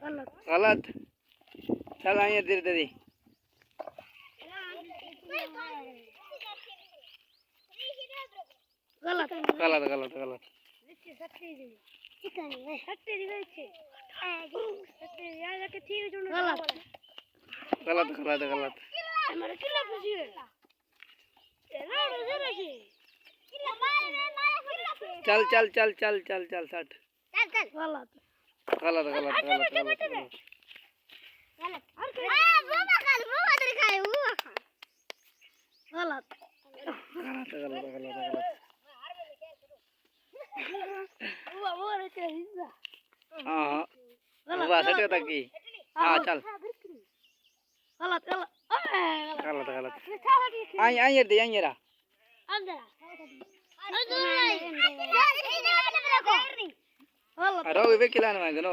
गलत। चल आइए धीरे धीरे। गलत गलत गलत गलत। गलत गलत गलत। चल चल चल चल चल चल 60। गलत गलत गलत गलत गलत गलत। गलत गलत गलत गलत गलत। हाँ हुआ सटे तक की। हाँ चल। गलत गलत गलत गलत। आई आई दे आई रा। गलत रोग वे किलान में गनो।